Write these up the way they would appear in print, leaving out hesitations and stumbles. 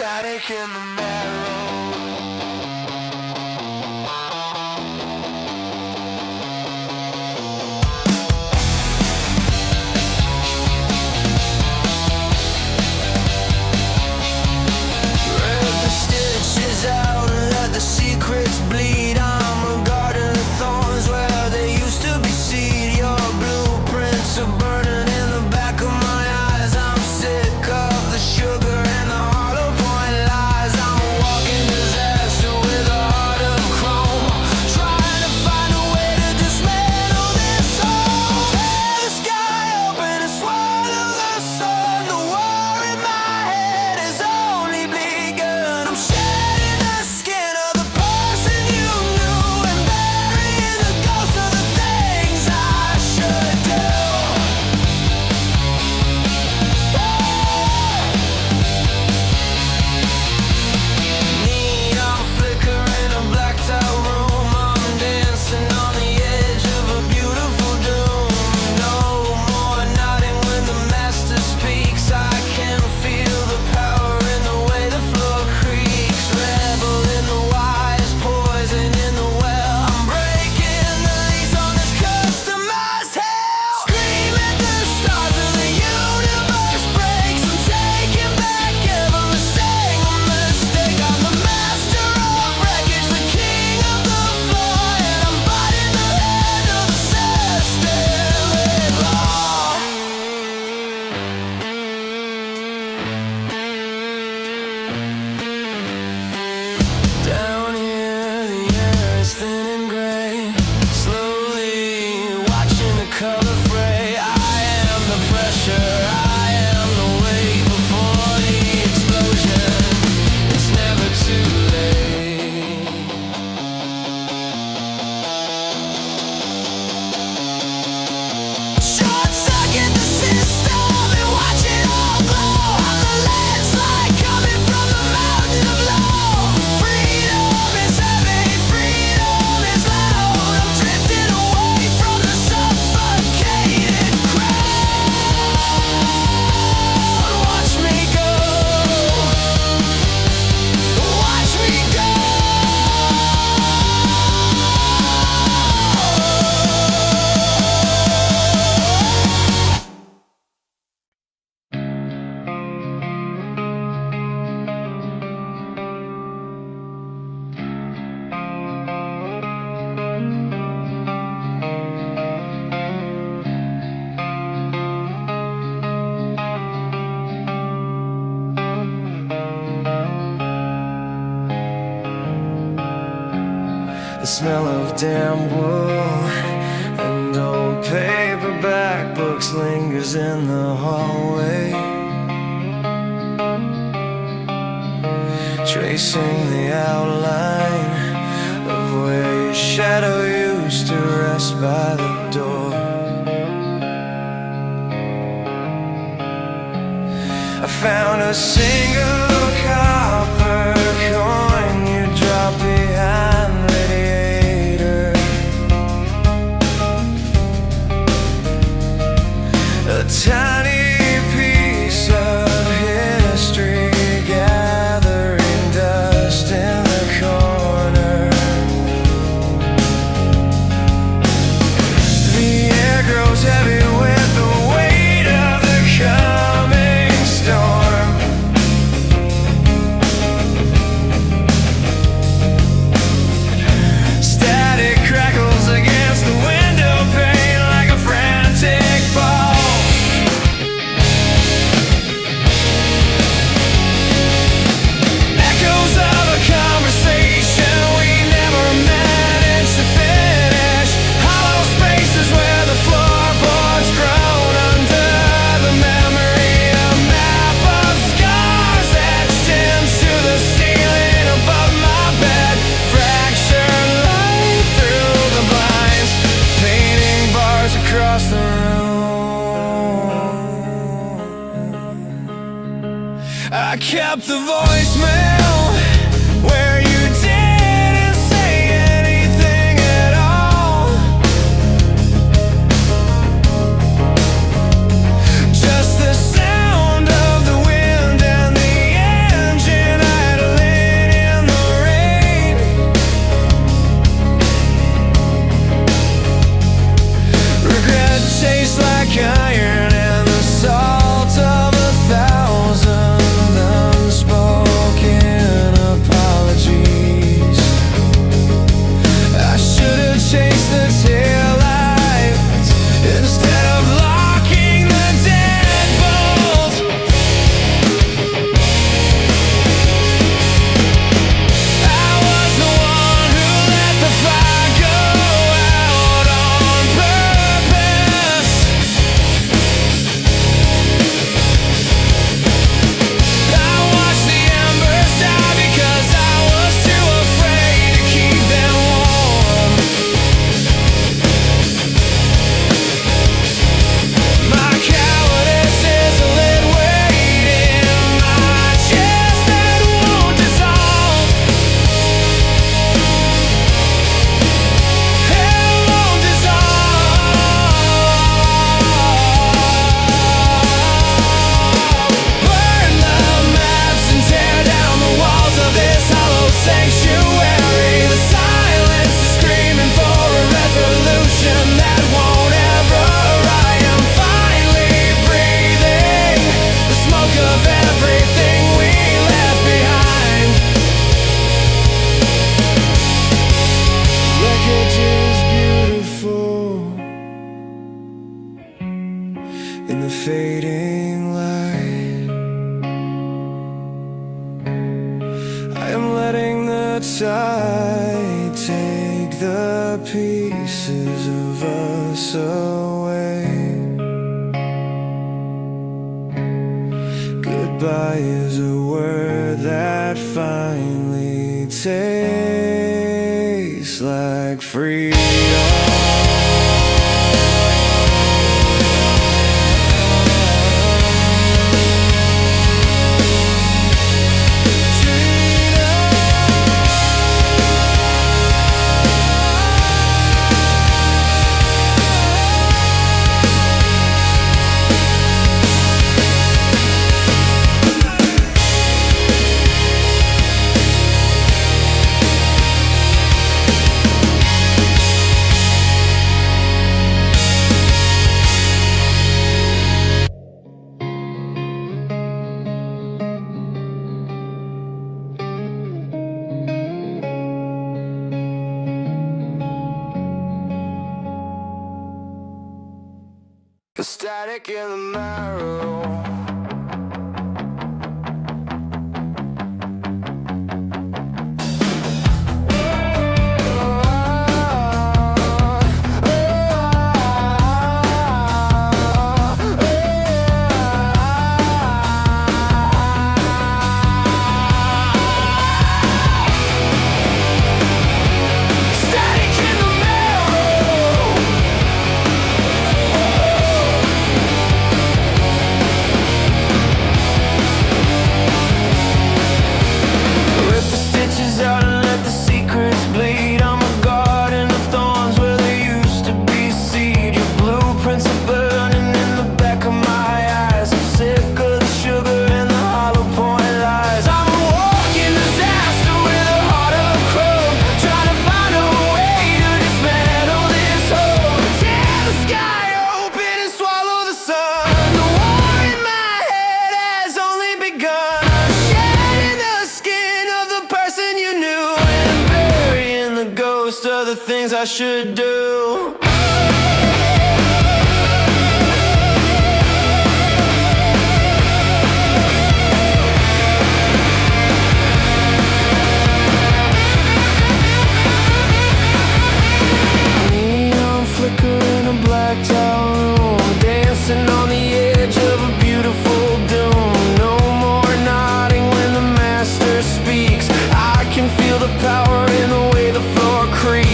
static in the marrow. Out and let the secrets bleed. I'm a garden of thorns where there used to be seed. Your blueprints are burning in the back of my eyes. I'm sick of the sugar and the hollow point lies. I'm a walking disaster with a heart of chrome, trying to find a way to dismantle this home. Tear the sky open and swallow the sun. The war in my head has only begun. I'm shedding the skin of the person you knew and burying the ghost of the things I should do. Neon flicker in a blacked out room. I'm dancing on the edge of a beautiful doom. No more nodding when the master speaks. I can feel the power in the way the floor creaks. Rebel in the wise, poison in the well. I'm breaking the lease on this customized hell. Scream at the stars of the universe breaks. I'm taking back every single mistake. I'm the master of wreckage, the king of the floor, and I'm biting the hand of the systemic law. Down here, the air is thin and gray. Slowly watching the color fray. I am the pressure, I am the weight before the explosion. It's never too late. Short circuit the system and watch it all glow. I'm the landslide coming from the mountain of low. Freedom is heavy, freedom is loud. I'm drifting away from the suffocated crowd. Watch me go, watch me go. The smell of damp wool and old paperback books lingers in the hallway, tracing the outline of where your shadow used to rest by the door. I found a single copper coin you dropped behind radiator. A tiny piece of history gathering dust in the corner. The air grows heavy with the weight of the coming storm. Static crackles against the window pane like a frantic ball. Echoes of a conversation we never managed to finish. Hollow spaces where the floorboards groan under the memory. A map of scars etched into the ceiling above my bed. Fractured light through the blinds, painting bars across the room. I kept the voicemail where you didn't say anything at all. Just the sound of the wind and the engine I take the pieces of us away. Goodbye is a word that finally tastes like freedom. The static in the marrow. Of the things I should do. Neon flicker in a blacked out room, dancing on the edge of a beautiful doom. No more nodding when the master speaks. I can feel the power in the way the floor creaks.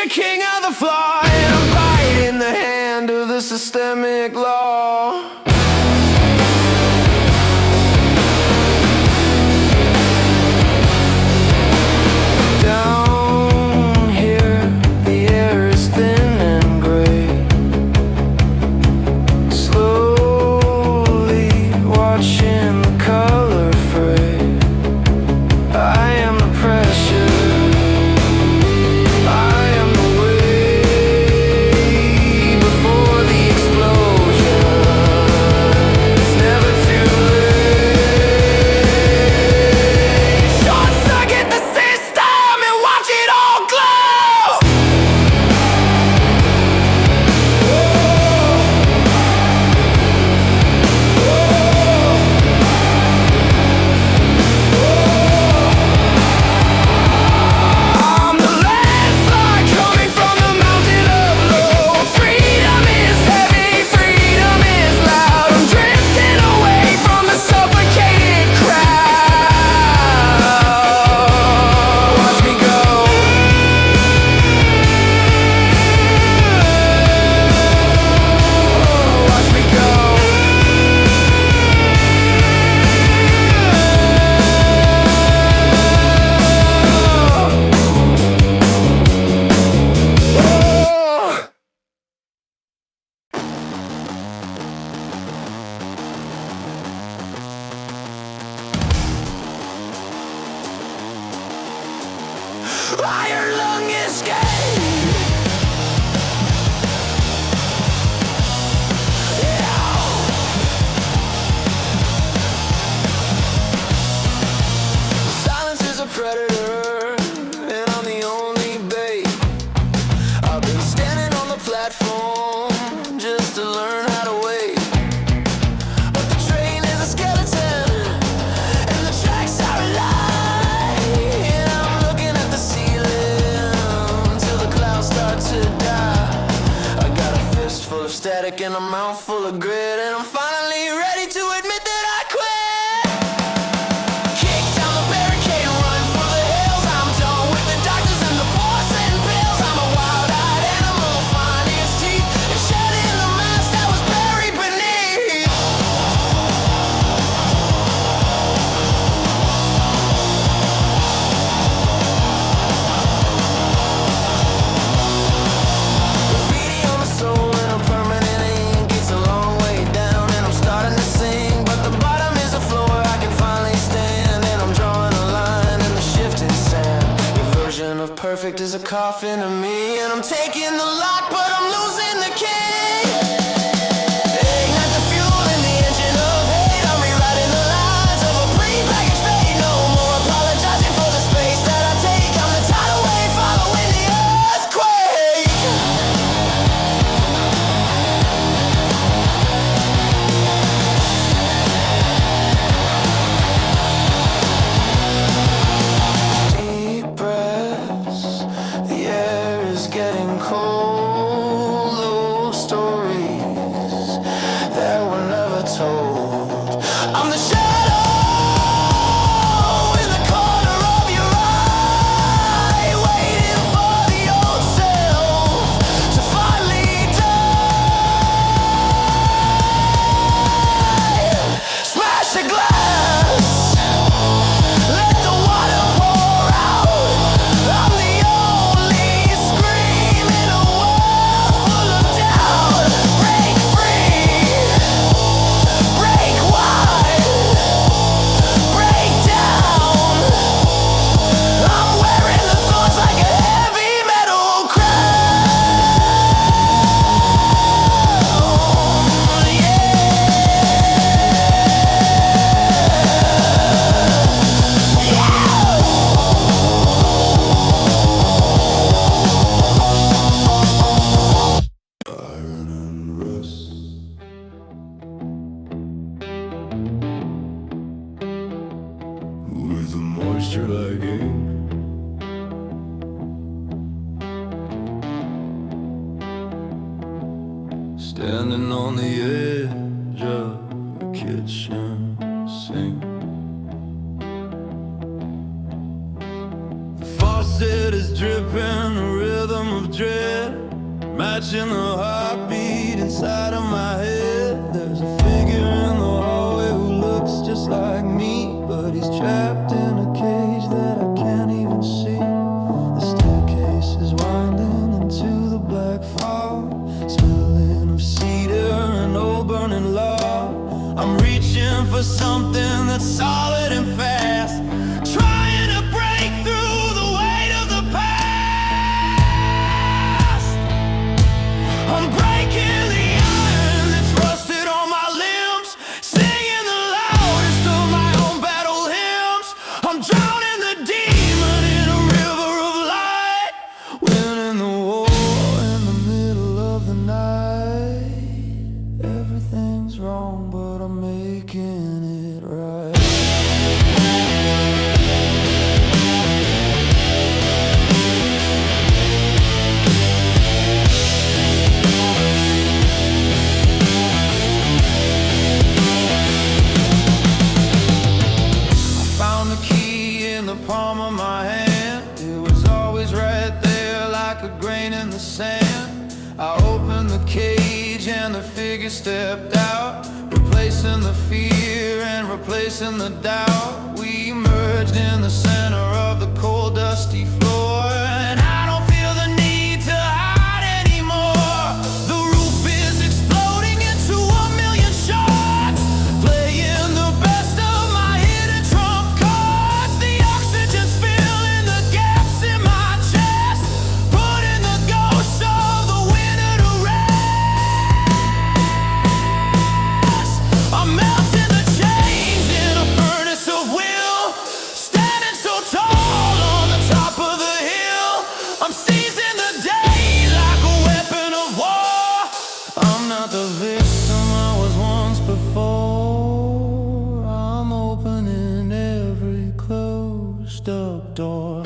King of the floor, and I'm biting the hand of the systemic law. Down here, the air is thin and gray. Slowly watching the color fade. I am the pressure. Iron lung escape. Silence is a predator. break and I'm out full of grit, and I'm finally ready to admit that I quit. Kick down the barricade and run for the hills. I'm done with the doctors and the poison pills. I'm a wild-eyed animal, finding its teeth and shedding the mask that was buried beneath. Graffiti on my soul and a permanent ink. It's a long way down and I'm starting to sing, but the bottom is a floor I can finally stand, and I'm drawing a line in the shifting sand. Your version of perfect is a coffin to me, and I'm taking the lock but I'm losing the key. Ignite the fuel in the engine of hate. I'm rewriting the lines of a pre-packaged fate. No more apologizing for the space that I take. I'm the tidal wave following the earthquake. Deep breaths, the air is getting cold. Those stories that were never told. I'm the shadow in the corner of your eye, waiting for the old self to finally die. Smash the glass, let the water pour out. I'm the only scream in a world full of doubt. Break free, break wide, break down. I'm wearing the thorns like a heavy metal crown. Iron and rust, with the moisture like ink. Standing on the edge of the kitchen sink. The faucet is dripping, a rhythm of dread, matching the heartbeat inside of my head. There's a figure in the hallway who looks just like me, but he's trapped in a cage that I can't even see. The staircase is winding into the black fog, smelling of cedar and old burning log. I'm reaching for something that's solid and fast, trying to break through the weight of the past. I'm breaking the iron that's rusted on my limbs, singing the loudest of my own battle hymns. I'm drowning the demon in a river of light, winning the war in the middle of the night. Everything's wrong, but I'm making it right. I found the key in the palm of my hand. It was always right there like a grain in the sand. I opened the cage and the figure stepped out, replacing the fear and replacing the doubt. We merged in the center of the cold dusty floor, and I don't feel the need to hide anymore. The roof is exploding into a million shots, playing the best of my hidden trump cards. The oxygen's filling the gaps in my chest, putting the ghosts of the winter to rest. I'm melting the chains in a furnace of will, standing so tall on the top of the hill. I'm seizing the day like a weapon of war. I'm not the victim I was once before. I'm opening every closed up door.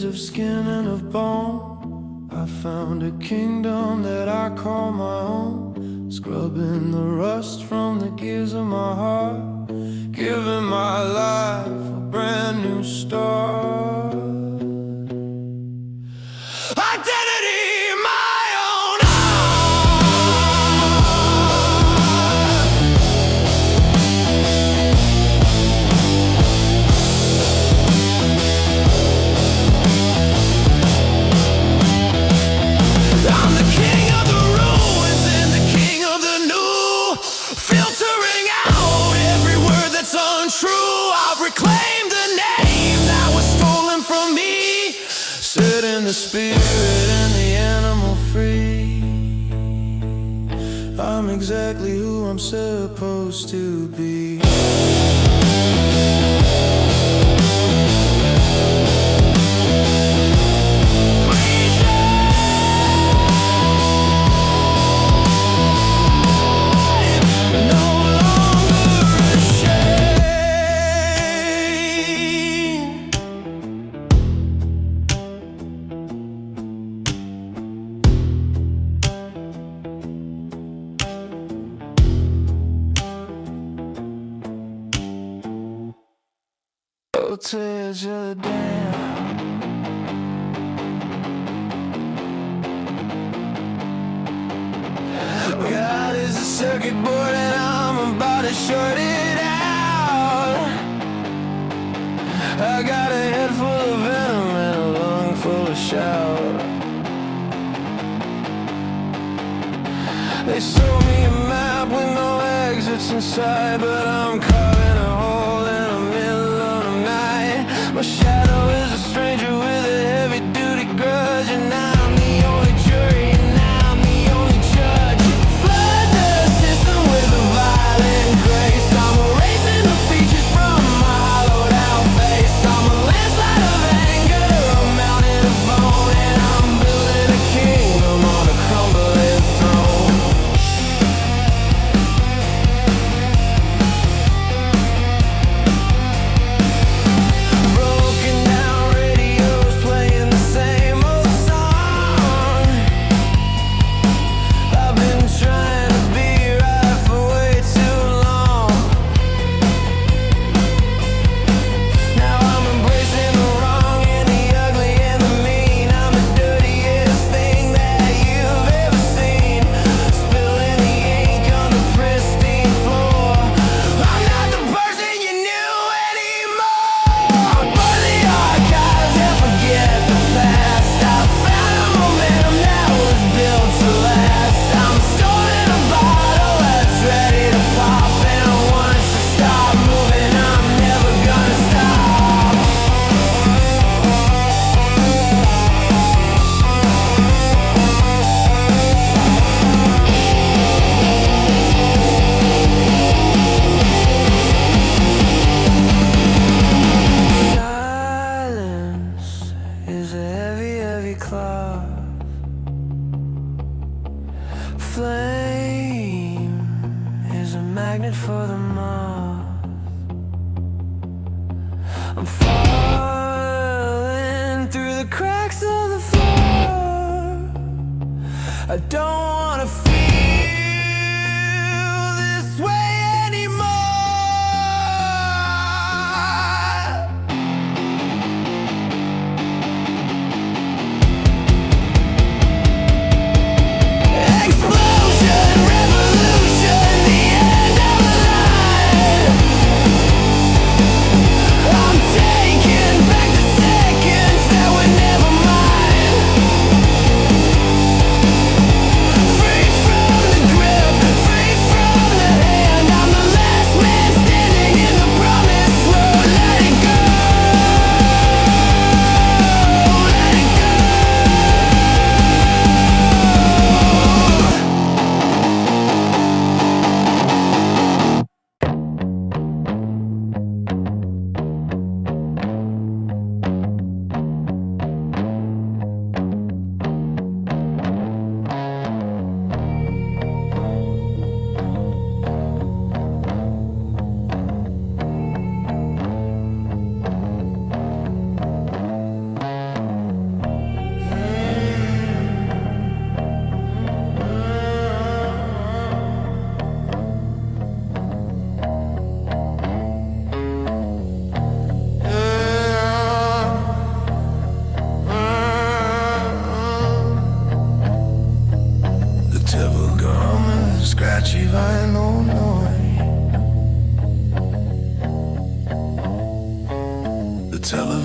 of skin and of bone. I found a kingdom that I call my own, scrubbing the rust from the gears of my heart, giving my life a brand new start. Identity, my own. I'm the king of the ruins and the king of the new, filtering out every word that's untrue. I've reclaimed the name that was stolen from me, setting the spirit and the animal free. I'm exactly who I'm supposed to be. To the edge of the dam. God is a circuit board and I'm about to short it out. I got a head full of venom and a lung full of shout. They sold me a map with no exits inside, but I'm carving a hole in the middle of the night. My shadow is a stranger with a heavy-duty grudge, and I'm the only jury, and I'm the only judge. Flood the system with a violent grace. I'm erasing the features from my hollowed-out face. I'm a landslide of anger, a mountain of bone, and I'm building a kingdom on a crumbling throne. I don't wanna feel this way anymore. Explosion, revolution, the end of the line. I'm taking back the seconds that were never mine. Free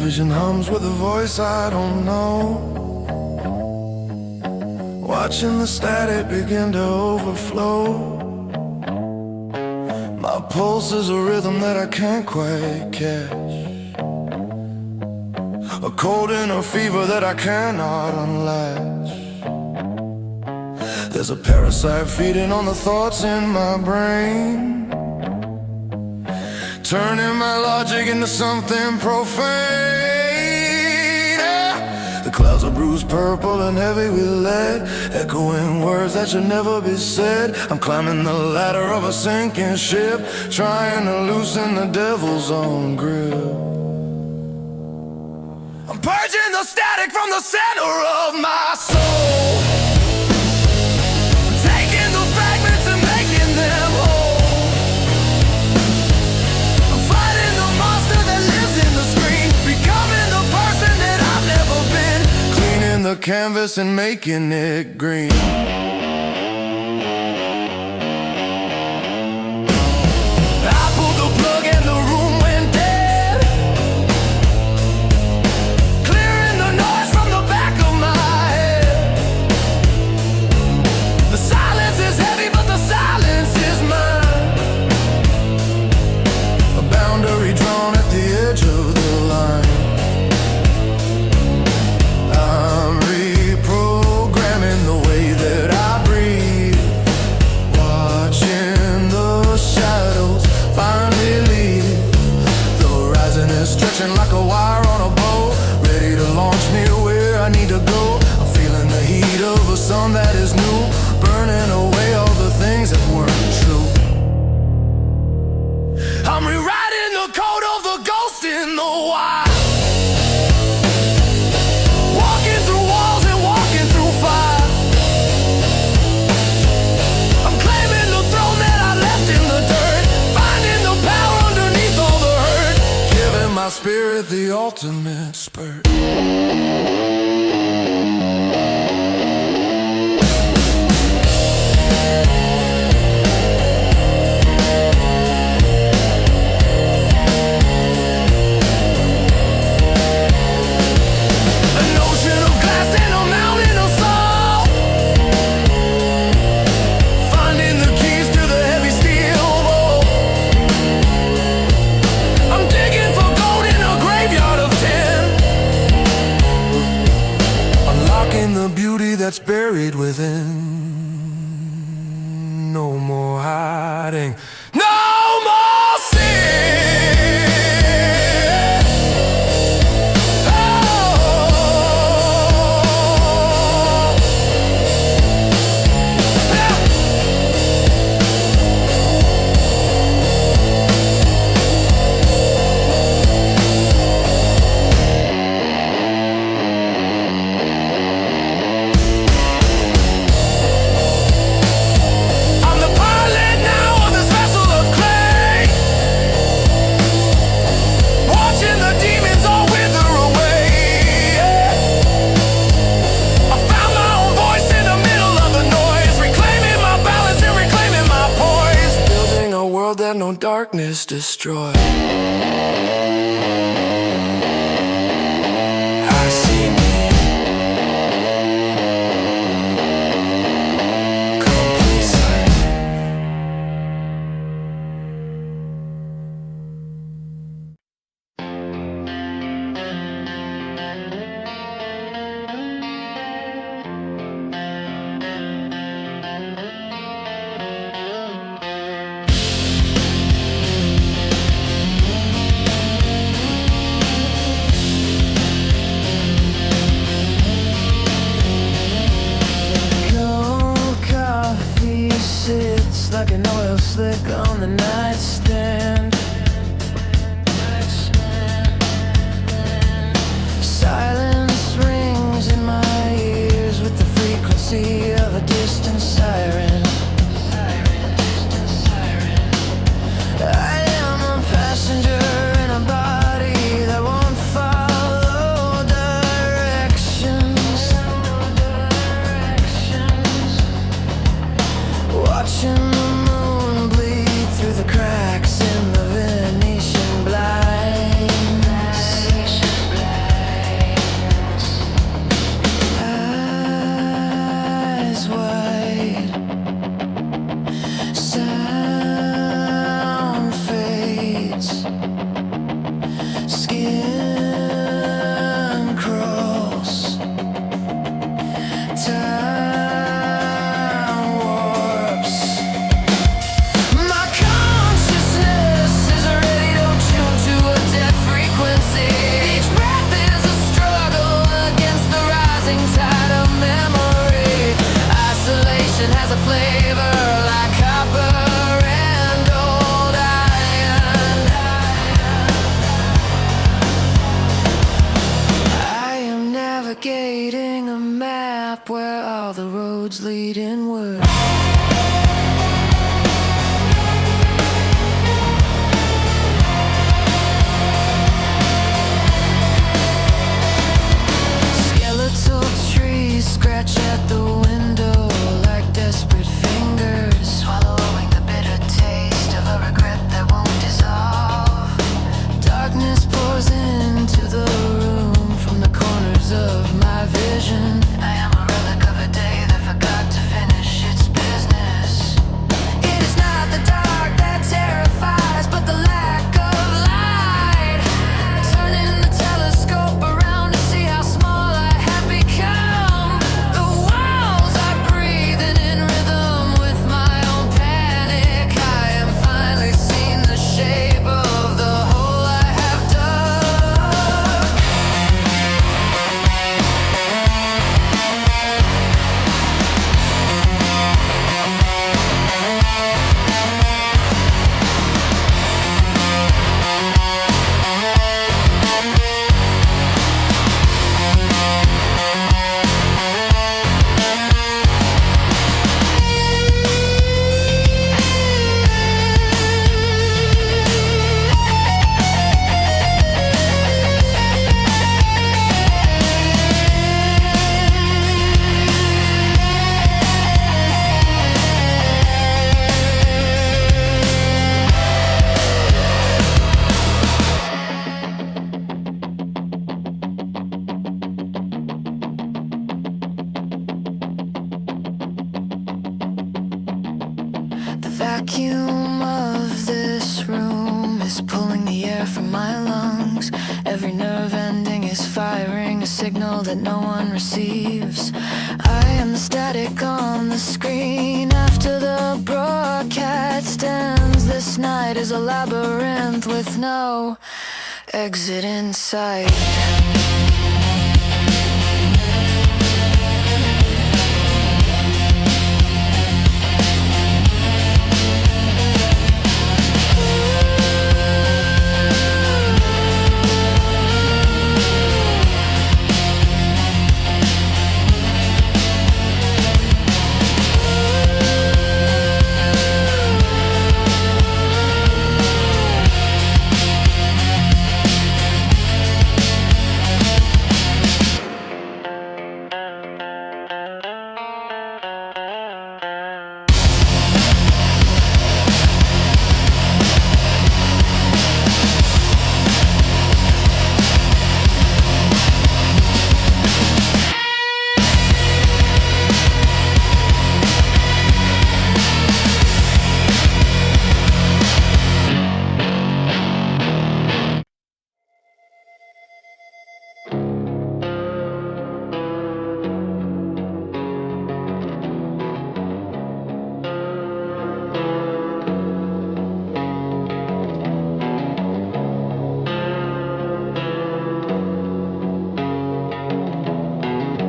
television hums with a voice I don't know. Watching the static begin to overflow. My pulse is a rhythm that I can't quite catch. A cold and a fever that I cannot unlatch. There's a parasite feeding on the thoughts in my brain, turning my logic into something profane. The clouds are bruised purple and heavy with lead, echoing words that should never be said. I'm climbing the ladder of a sinking ship, trying to loosen the devil's own grip. I'm purging the static from the center of my soul, taking the fragments and making them whole. I'm fighting the monster that lives in the screen, becoming the person that I've never been, cleaning the canvas and making it green. I pulled the plug and the room went dead, clearing the noise from the back of my head. The silence is heavy, but the silence is mine. A boundary drawn at the edge of the line. I'm reprogramming the way that I breathe, watching the shadows finally leave. The horizon is stretching like a wire on a bow, ready to launch me where I need to go. I'm feeling the heat of a sun that is new, burning away all the things that weren't true. I'm rewriting the code of the ghost in the wild, walking through walls and walking through fire. I'm claiming the throne that I left in the dirt, finding the power underneath all the hurt, giving my spirit the ultimate spurt. An ocean of glass and a mountain of salt, finding the keys to the heavy steel vault. I'm digging for gold in a graveyard of tin, unlocking the beauty that's buried within. No more hiding, no more sin. Oh. Yeah. I'm the pilot now of this vessel of clay, watching the demons all wither away. I found my own voice in the middle of the noise, reclaiming my balance and reclaiming my poise, building a world that no darkness destroys. I see me, complete silence. navigating a map where all the roads lead inward. Skeletal trees scratch at the window like desperate fingers, swallowing the bitter taste of a regret that won't dissolve. Darkness pours into the room from the corners of my vision. I am a relic of a day that forgot to finish its business. It is not the dark that terrifies, but the lack of light. Turning the telescope around to see how small I have become. The walls are breathing in rhythm with my own panic. I am finally seeing the shape of the hole I have dug. The vacuum of this room is pulling the air from my lungs. Every nerve ending is firing a signal that no one receives. I am the static on the screen after the broadcast ends. This night is a labyrinth with no exit in sight.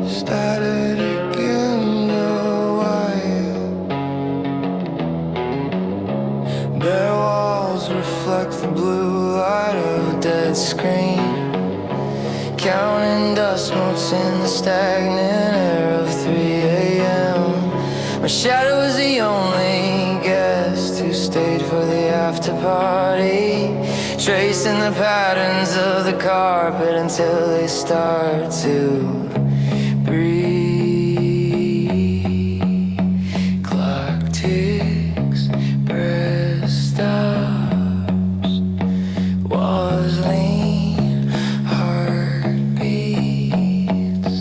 Static in the wild. Bare walls reflect the blue light of a dead screen. Counting dust motes in the stagnant air of 3 a.m. My shadow is the only guest who stayed for the after party, tracing the patterns of the carpet until they start to breathe. Clock ticks, breath stops, walls lean, heart beats.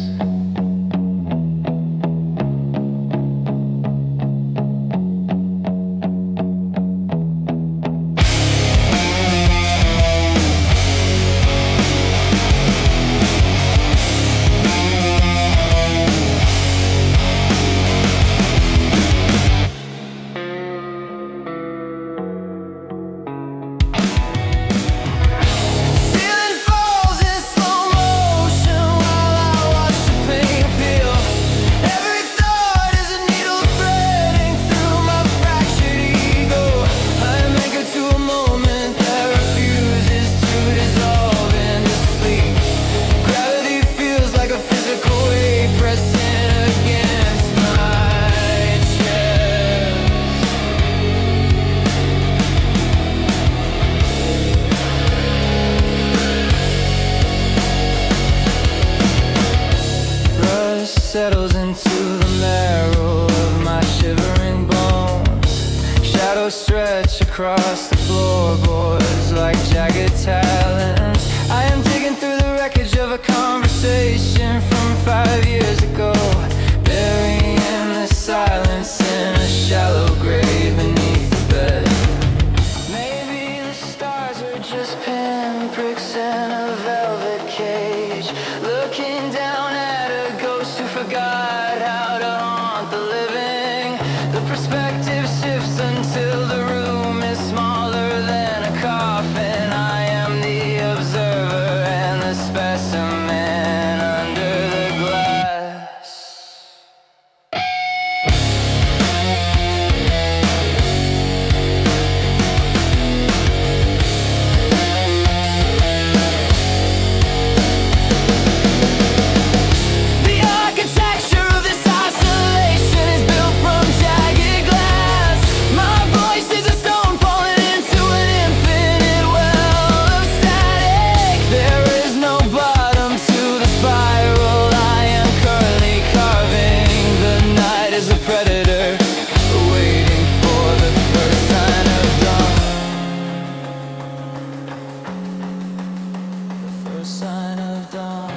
settles into the marrow of my shivering bones. Shadows stretch across the floorboards like jagged talons. I am digging through the wreckage of a conversation from 5 years ago, burying the silence in a shallow grave beneath the bed. Maybe the stars are just pinpricks in a velvet cage, looking down at a ghost who forgot how to haunt the living. The perspective shifts until the room is smaller than a coffin. I am the observer and the specimen under the glass. The architecture of this isolation is built from jagged glass. My voice is a stone falling into an infinite well of static. There is no bottom to the spiral I am currently carving. The night is a predator, waiting for the first sign of dawn. The first sign of dawn.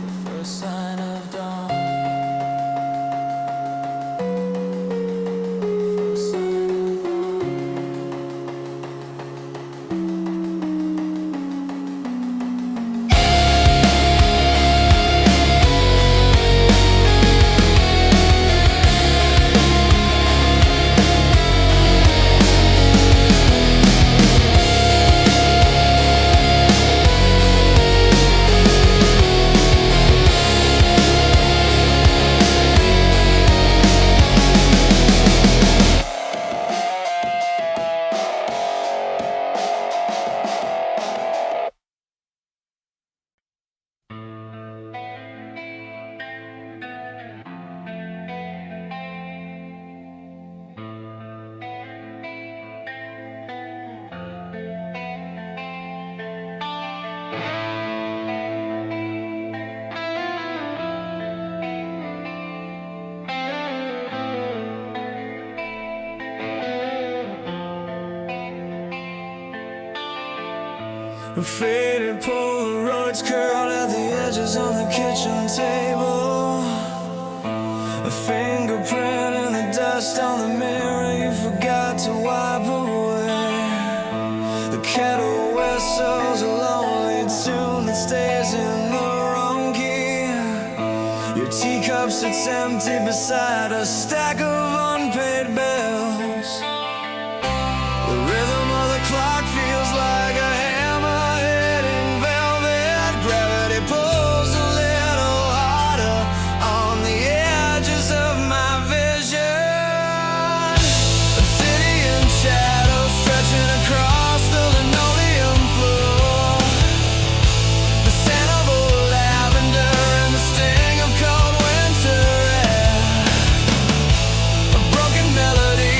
The first sign of dawn. First sign of dawn. Faded Polaroids curled at the edges on the kitchen table. A fingerprint in the dust on the mirror you forgot to wipe away. The kettle whistles a lonely tune that stays in the wrong key. Your teacup sits empty beside a stack of unpaid bills. The rhythm of the clock feels like a hammer hitting velvet. Gravity pulls a little harder on the edges of my vision. A city in shadows stretching across the linoleum floor. The scent of old lavender and the sting of cold winter air. A broken melody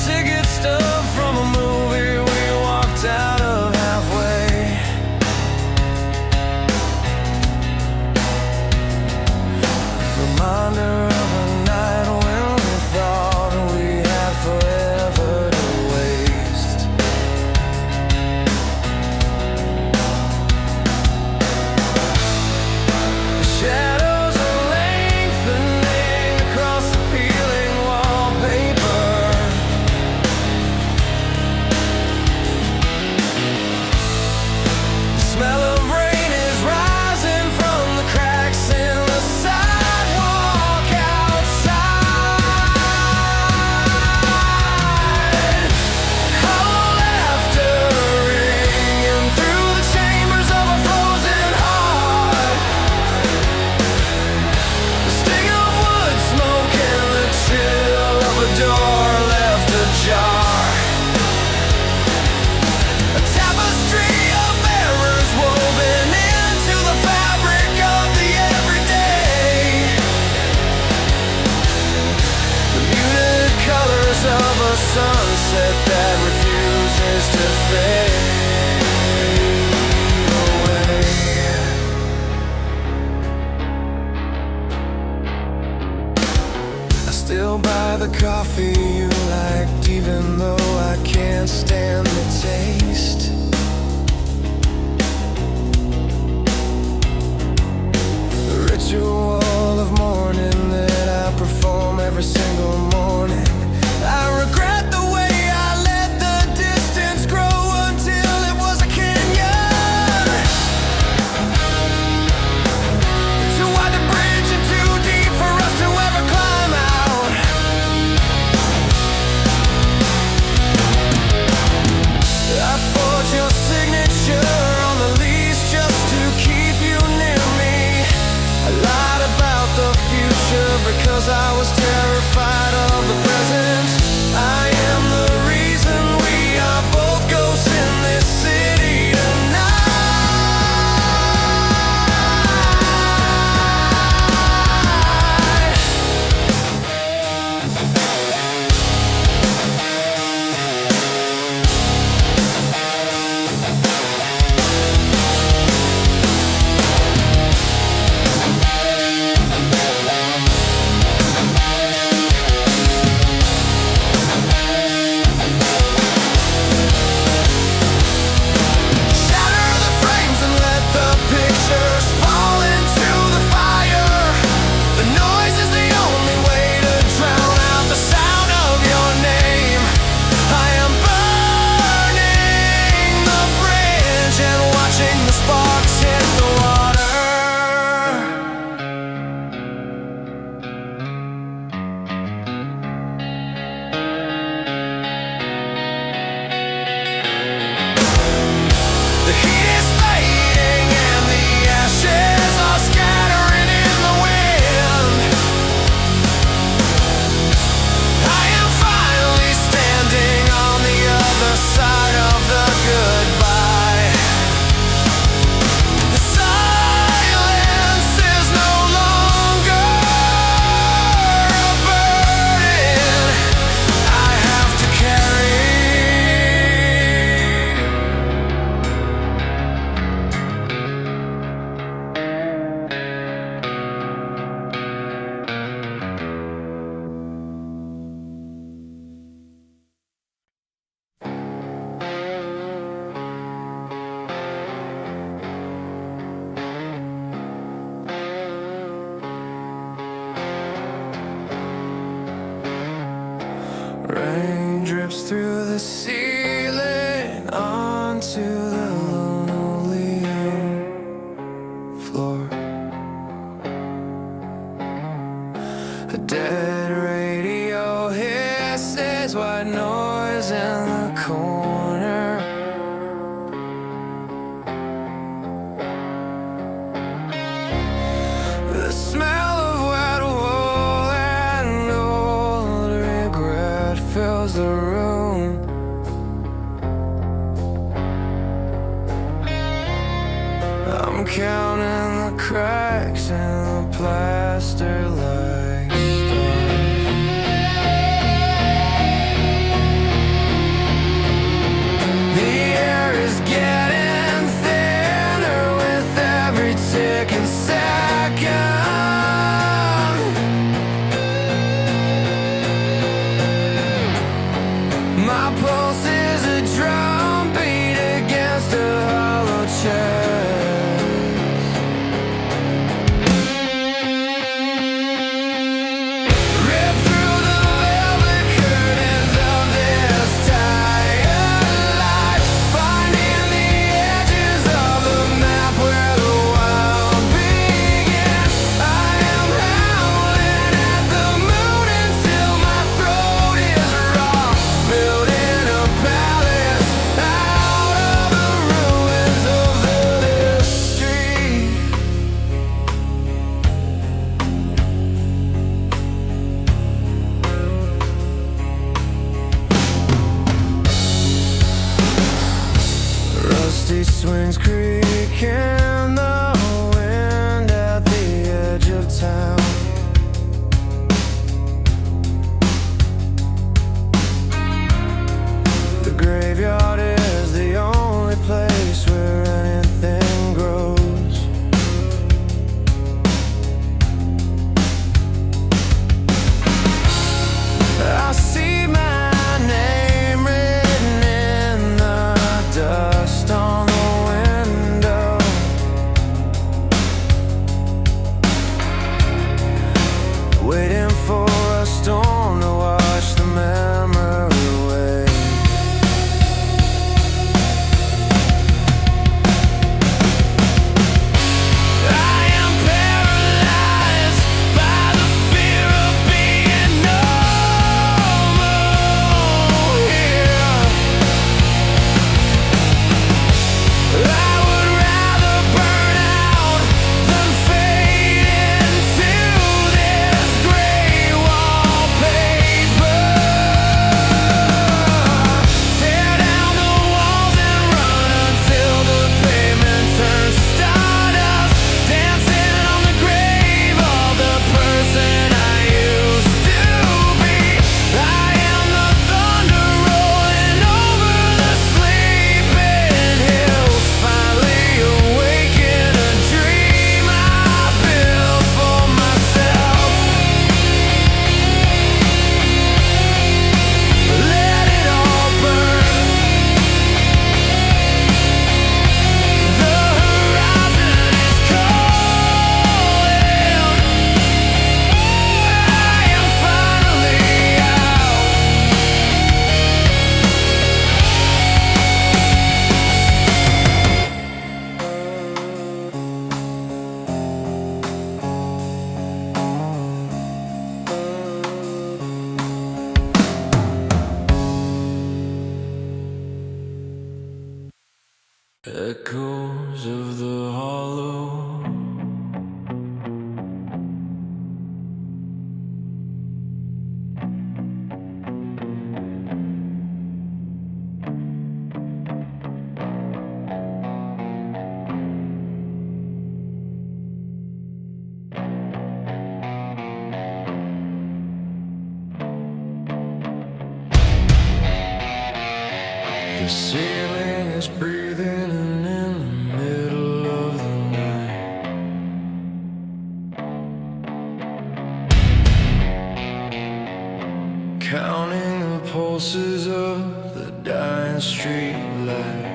ticket stub from a movie we walked out of halfway. Reminder of a night when we thought we had forever to waste. The shadows are lengthening across the peeling wallpaper. The smell of rain is rising from the cracks in the sidewalk outside. Hollow laughter ringing through the chambers of a frozen heart. The sting of wood smoke and the chill of a door left ajar. A tapestry of errors woven into the fabric of the everyday. The muted colors of a sunset that refuses to fade away. I still buy the coffee you liked, even though I can't stand the taste. The ritual of mourning that I perform every single morning. I regret the way I let the distance grow until it was a canyon. Too wide the bridge and too deep for us to ever climb out. I forged your signature on the lease just to keep you near me. I lied about the future because I was terrified of the present. I am the reason we are both ghosts in this city tonight. Shatter the frames and let the pictures fall into the fire. The noise is the only way to drown out the sound of your name. I am burning the bridge and watching the sparks hit the water. The heat is fading and the ashes are scattering in the wind. I am finally standing on the other side of the goodbye. The silence is no longer a burden I have to carry. Rain drips through the ceiling onto the linoleum floor. A dead radio hisses white noise in the corner. The smell of wet wool and old regret fills the room. I'm counting the cracks in the plaster like stars. My pulse is a drum beat against a hollow chest. Rip through the velvet curtains of this tired life, finding the edges of the map where the wild begins. I am howling at the moon until my throat is raw, building a palace out of the ruins of this street. Rusty swings creak in the wind at the edge of town. The graveyard is the only place where anything grows. I see my name written in the dust on the window. Waiting for a storm to wash the memory away. I am paralyzed by the fear of being normal here. I would rather burn out than fade into this gray wallpaper. Tear down the walls and run until the pavement turns stardust, dancing on the grave of the person I used to be. I am the thunder rolling over the sleeping hills, finally awaken a dream I built for myself. Let it all burn. The horizon is calling. I am finally out. Echoes of the hollow. The ceiling is breathing in the middle of the night. Counting the pulses of the dying street light.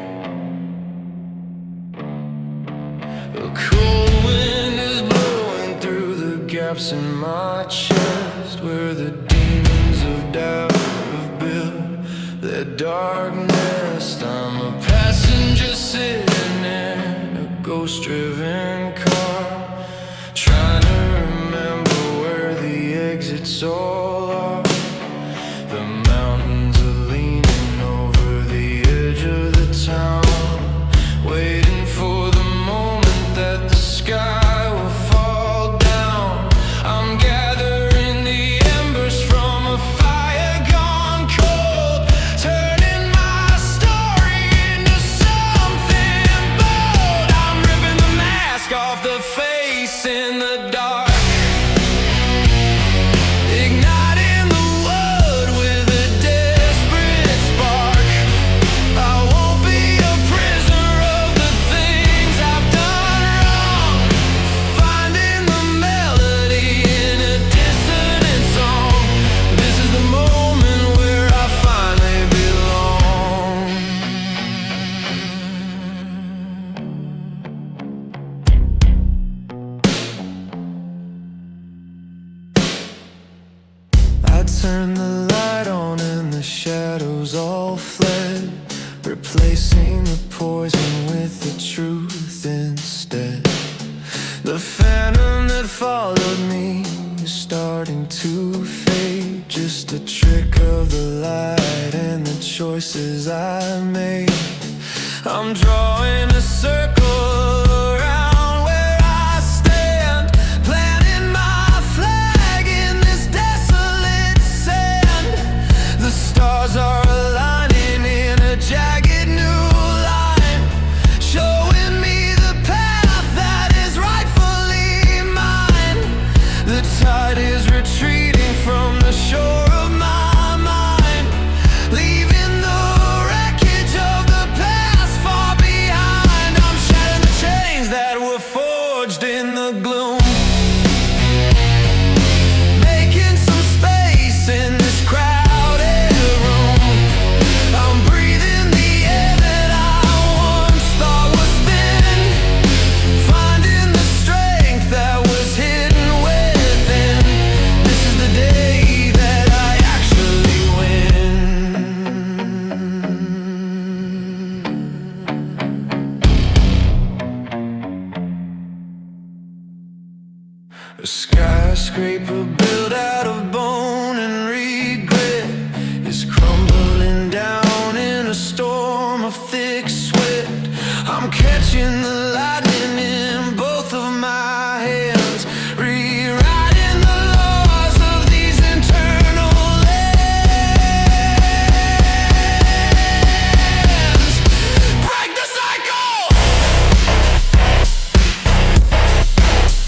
A cold wind is blowing through the gaps in my chest where the demons of doubt have built their dark nest. I'm a passenger sitting in a ghost-driven car, trying to remember where the exits all are. The mountains are leaning over the edge of the town, waiting for the moment that the sky will fall down. I'm gathering the embers from a fire gone cold, turning my story into something bold. I'm ripping the mask off the face in the dark, ignite. all fled, replacing the poison with the truth instead. The phantom that followed me is starting to fade, just a trick of the light and the choices I made. I'm drawing a circle around where I stand, planting my flag in this desolate sand. The stars are aligning in a jagged new line, showing me the path that is rightfully mine. The tide is retreating from the shore of my mind, leaving the wreckage of the past far behind. I'm shattering the chains that were forged in the gloom, making some space in this crowded room. I'm breathing the air that I once thought was thin, finding the strength that was hidden within. This is the day that I actually win. A skyscraper built out of bone and regret is crumbling down in a storm of thick sweat. I'm catching the lightning in both of my hands, rewriting the laws of these internal lands. Break the cycle!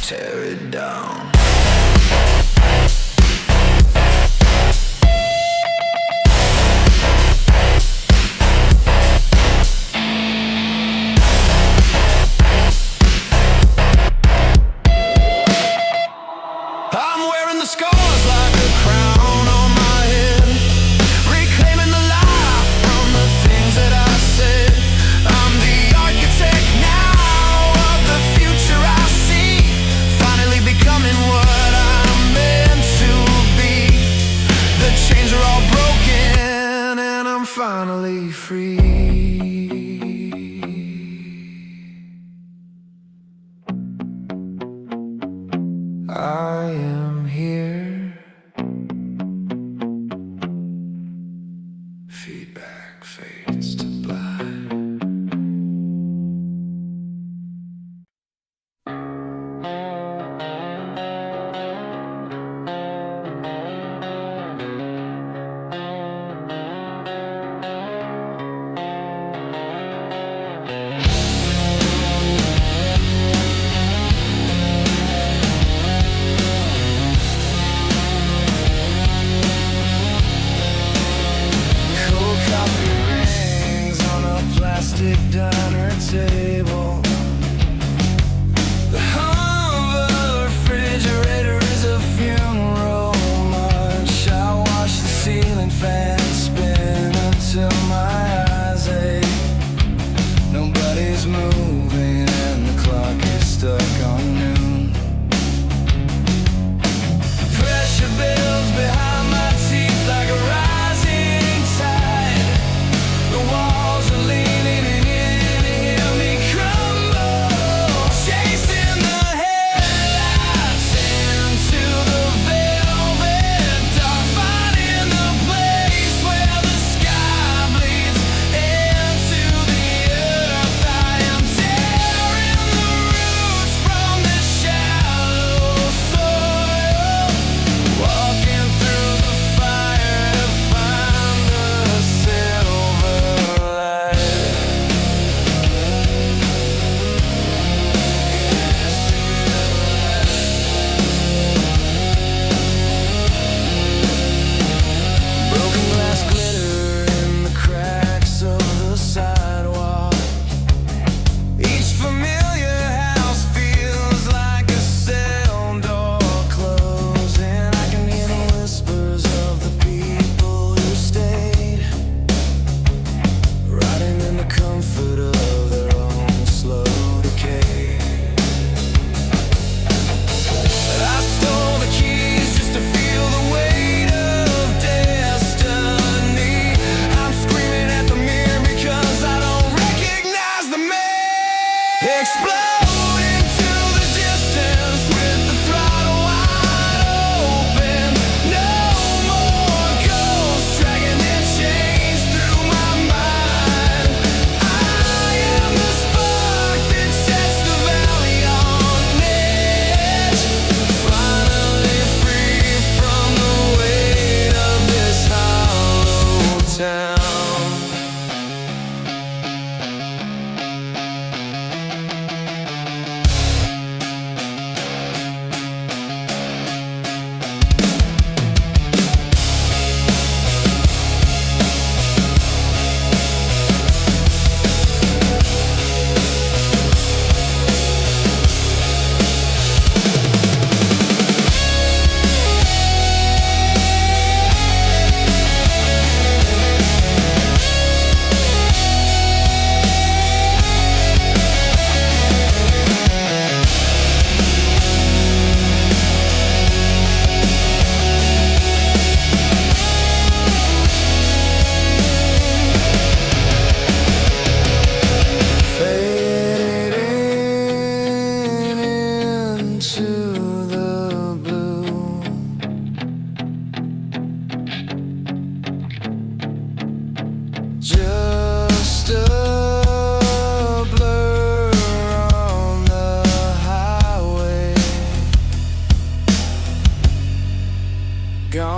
Tear it down. I'm wearing the scars like a crown on my head, reclaiming the life from the things that I said. I'm the architect now of the future I see, finally becoming what I'm meant to be. The chains are all broken and I'm finally free. I am here. Feedback fades to black. Cold coffee rings on a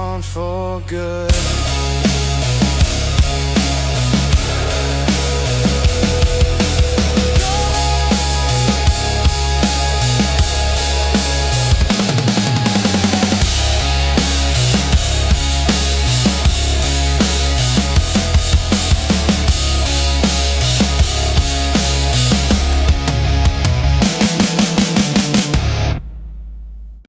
gone for good.